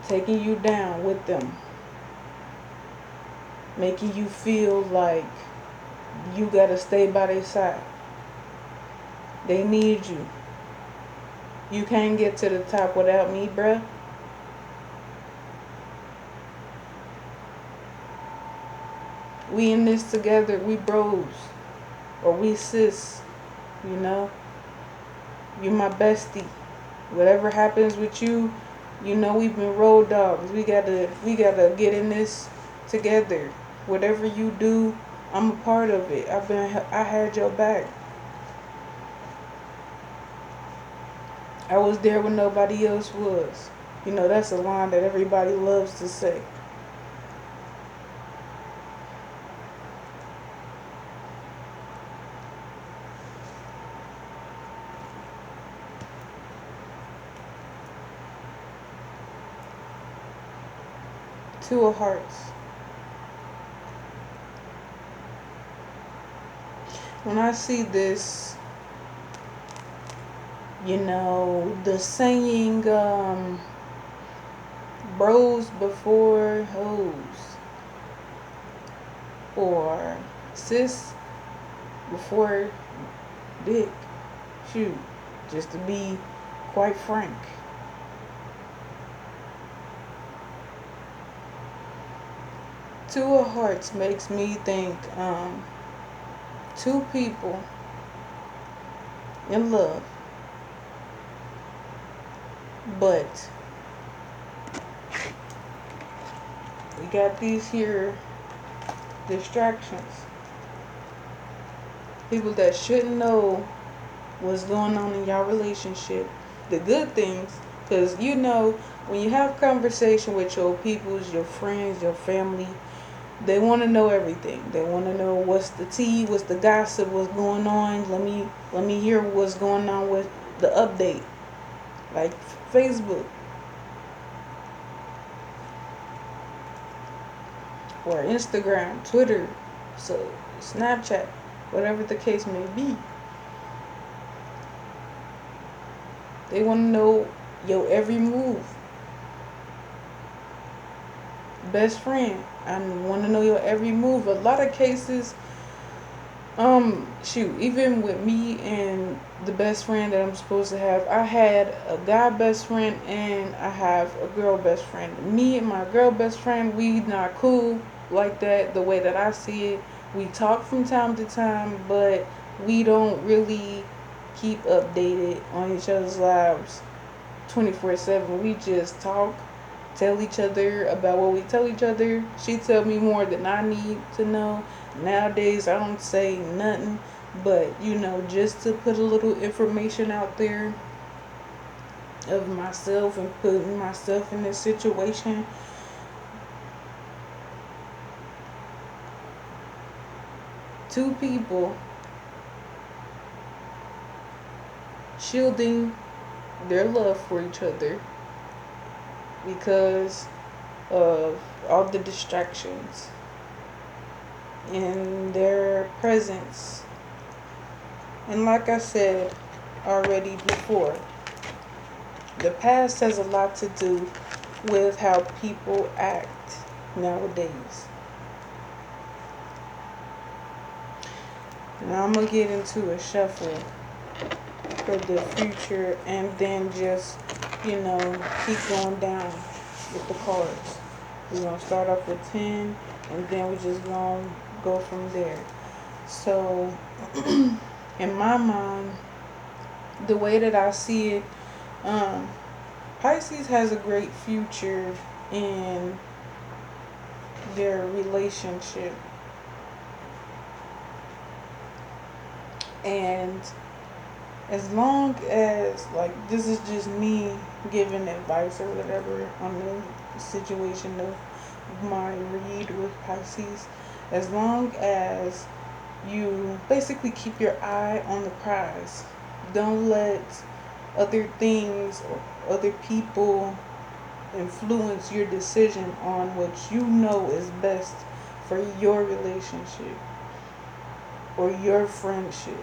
Taking you down with them. Making you feel like you gotta stay by their side. They need you. You can't get to the top without me, bruh. We in this together. We bros. Or we sis. You're my bestie. Whatever happens with you, we've been road dogs. We gotta get in this together. Whatever you do, I'm a part of it. I had your back. I was there when nobody else was. That's a line that everybody loves to say. Two of Hearts. When I see this, the saying, bros before hoes, or sis before dick. Shoot, just to be quite frank. Two of Hearts makes me think two people in love, but we got these here distractions. People that shouldn't know what's going on in y'all relationship. The good things Because, when you have conversation with your peoples, your friends, your family, they want to know everything. They want to know what's the tea, what's the gossip, what's going on. Let me hear what's going on with the update. Like Facebook or Instagram, Twitter, so Snapchat, whatever the case may be. They want to know your every move. Best friend, I want to know your every move. A lot of cases, shoot, even with me and the best friend that I'm supposed to have, I had a guy best friend and I have a girl best friend. Me and my girl best friend, we not cool like that the way that I see it. We talk from time to time, but we don't really keep updated on each other's lives 24/7. We just talk, tell each other about what we tell each other. She tell me more than I need to know. Nowadays, I don't say nothing, but just to put a little information out there of myself and putting myself in this situation. Two people shielding their love for each other because of all the distractions in their presence. And like I said already before, the past has a lot to do with how people act nowadays. Now I'm going to get into a shuffle for the future and then just, keep going down with the cards. We're going to start off with 10 and then we're just going to go from there. So, in my mind, the way that I see it, Pisces has a great future in their relationship. And as long as, this is just me giving advice or whatever on the situation of my read with Pisces, as long as you basically keep your eye on the prize, don't let other things or other people influence your decision on what you know is best for your relationship or your friendship.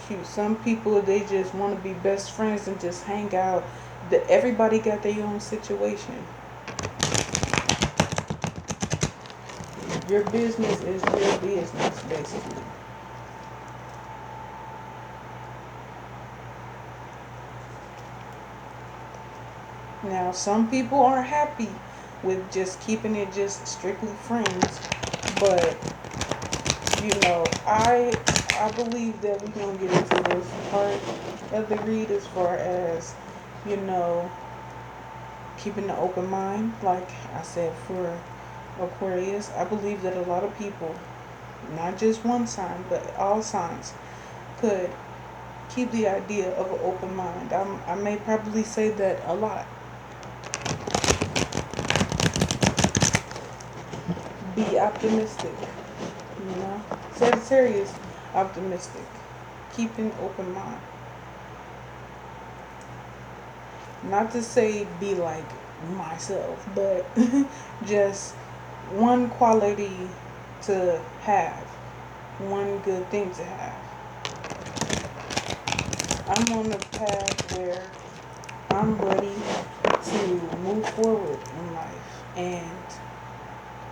Shoot, some people, they just want to be best friends and just hang out. Everybody got their own situation. Your business is your business, basically. Now, some people are happy with just keeping it just strictly friends, but I believe that we're gonna get into this part of the read as far as keeping an open mind. Like I said, for Aquarius, I believe that a lot of people, not just one sign, but all signs, could keep the idea of an open mind. I may probably say that a lot. Be optimistic, Sagittarius, optimistic. Keep an open mind. Not to say be like myself, but just one quality to have, one good thing to have. I'm on the path where I'm ready to move forward in life and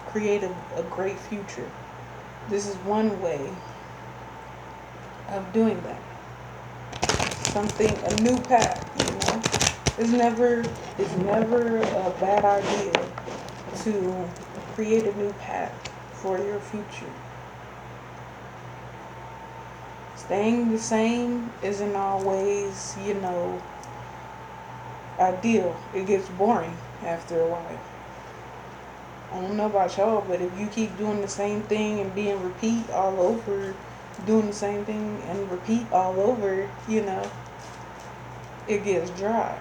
create a great future. This is one way of doing that. A new path, It's never a bad idea to create a new path for your future. Staying the same isn't always, ideal. It gets boring after a while. I don't know about y'all, but if you keep doing the same thing and being repeat all over, doing the same thing and repeat all over, it gets dry.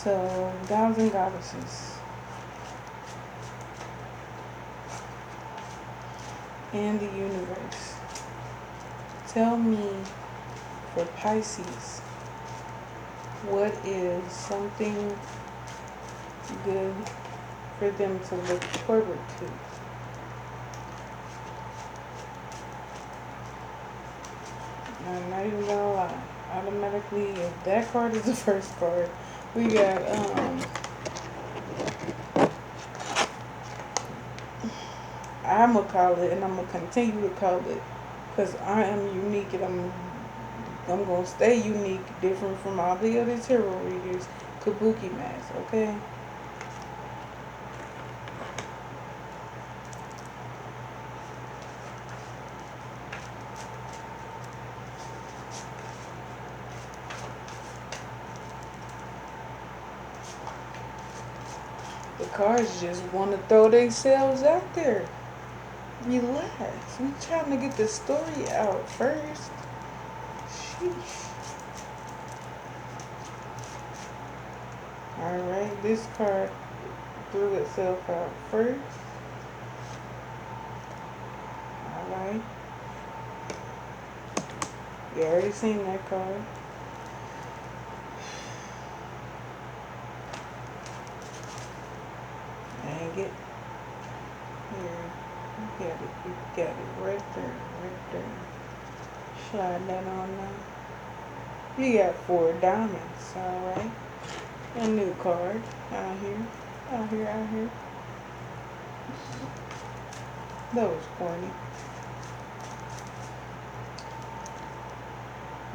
So, gods and goddesses in the universe, tell me for Pisces, what is something good for them to look forward to? I'm not even gonna lie. Automatically, if that card is the first card, we got I'm gonna call it, and I'm gonna continue to call it, because I am unique, and I'm gonna stay unique, different from all the other tarot readers. Kabuki mask, okay? The cards just want to throw themselves out there. Relax. We trying to get the story out first. Sheesh. Alright, this card threw itself out first. Alright. You already seen that card. Dang it. Here. You got it right there. Slide that on now. You got 4 diamonds, alright. A new card out here. That was corny.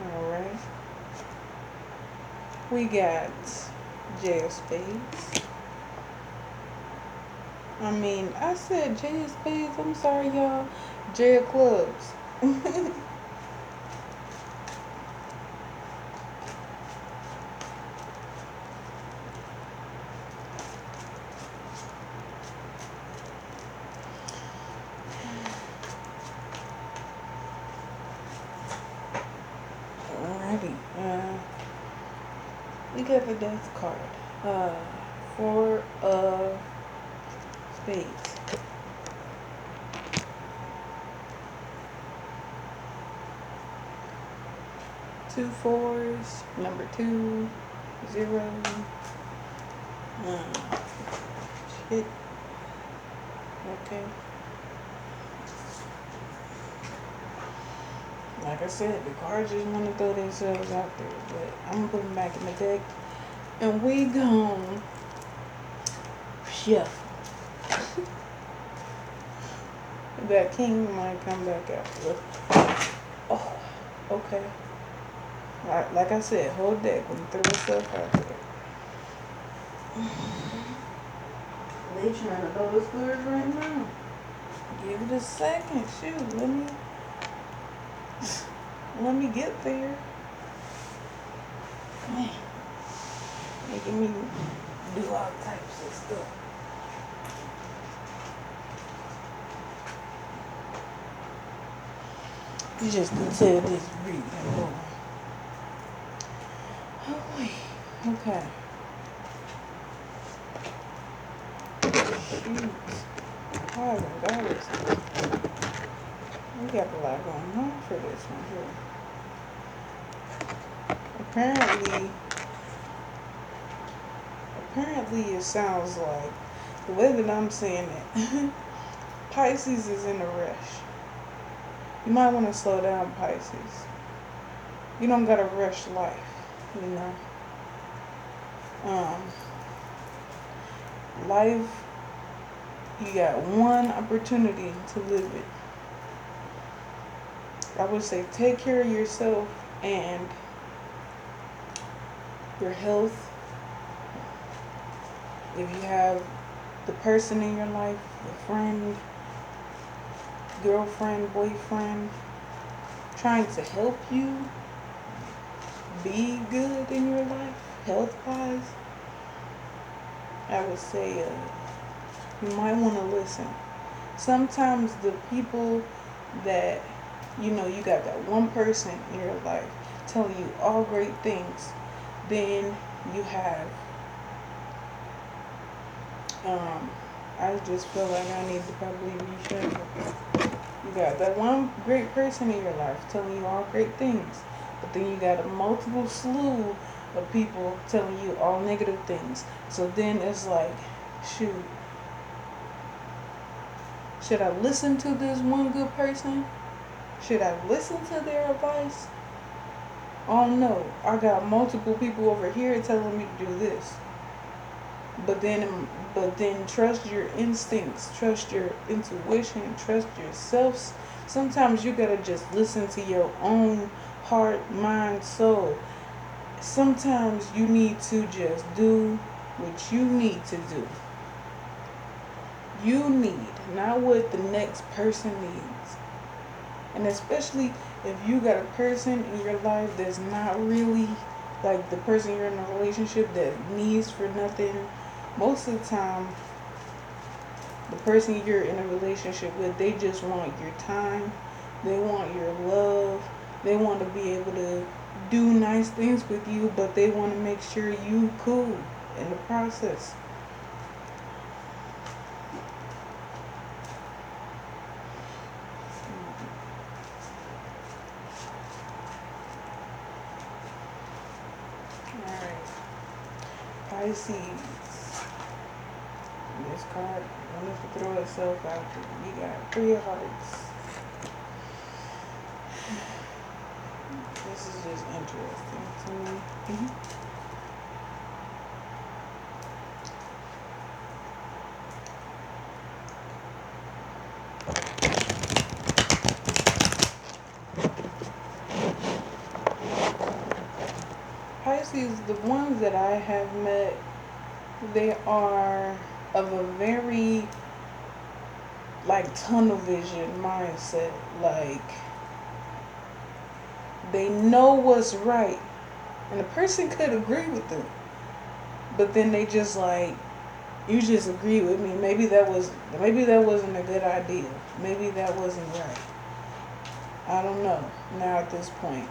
Alright. We got J of Spades. I said J of Spades. I'm sorry, y'all. J of Clubs. Alrighty. We got the Death card. 4 of Spades. 2 4s. Number 2. 0. Shit. Okay. Like I said, the cards just want to throw themselves out there, but I'm gonna put them back in the deck, and we gone shuffle. That king might come back after. Oh, okay. Like I said, whole deck when throw itself out there. They trying to throw the scores right now. Give it a second. Shoot, let me get there. Man, making me do all types of stuff. You just can tell this reading. Oh wait. Okay. Shoot. Oh my goodness. We got a lot going on for this one here. Apparently it sounds like, the way that I'm saying it, Pisces is in a rush. You might want to slow down, Pisces. You don't gotta rush life, you know. Life, you got one opportunity to live it. I would say take care of yourself and your health. If you have the person in your life, a friend, girlfriend, boyfriend, trying to help you be good in your life, health-wise, I would say you might want to listen. Sometimes the people that, you got that one person in your life telling you all great things, then you have Um, I just feel like I need to probably reshuffle. You got that one great person in your life telling you all great things, but then you got a multiple slew of people telling you all negative things. So then it's like, shoot, should I listen to this one good person? Should I listen to their advice? Oh no, I got multiple people over here telling me to do this. But then, trust your instincts, trust your intuition, trust yourself. Sometimes you gotta just listen to your own heart, mind, soul. Sometimes you need to just do what you need to do. You need, not what the next person needs. And especially if you got a person in your life that's not really like the person you're in a relationship that needs for nothing. Most of the time, the person you're in a relationship with, they just want your time, they want your love, they want to be able to do nice things with you, but they want to make sure you cool in the process. Alright, Pisces. This card wanted to throw itself out there. You got 3 of hearts. This is just interesting to me. Pisces, the ones that I have met, they are of a very like tunnel vision mindset. Like they know what's right, and the person could agree with them, but then they just like, you just agree with me. Maybe that wasn't a good idea. Maybe that wasn't right. I don't know. Now at this point.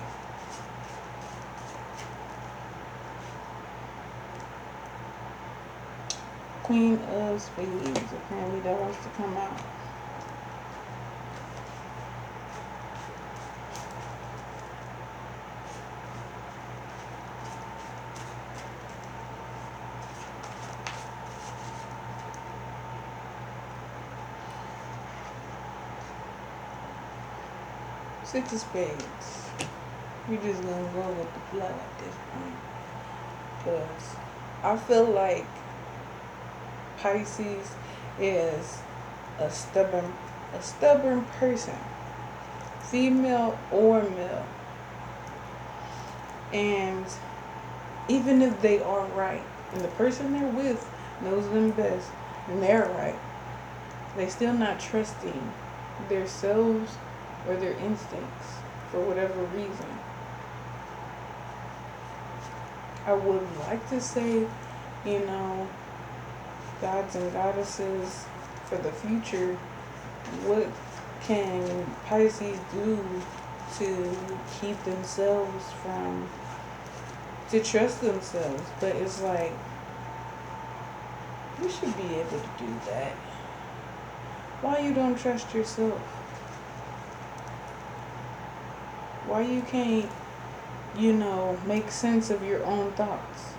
Queen of Spades. Apparently that wants to come out. Six of Spades. We're just gonna go with the flow at this point. Because I feel like Pisces is a stubborn person, female or male. And even if they are right, and the person they're with knows them best, and they're right, they still not trusting themselves or their instincts for whatever reason. I would like to say, gods and goddesses for the future, what can Pisces do to keep themselves from, to trust themselves? But it's like, you should be able to do that. Why you don't trust yourself? Why you can't, make sense of your own thoughts?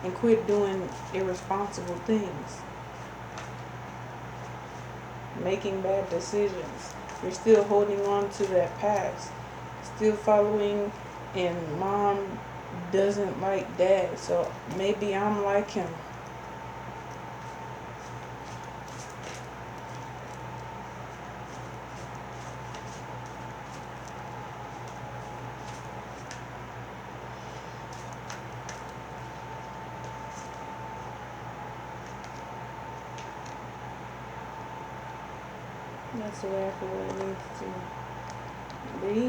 And quit doing irresponsible things. Making bad decisions. You're still holding on to that past. Still following, and mom doesn't like dad, so maybe I'm like him. That's the way I feel it needs to be.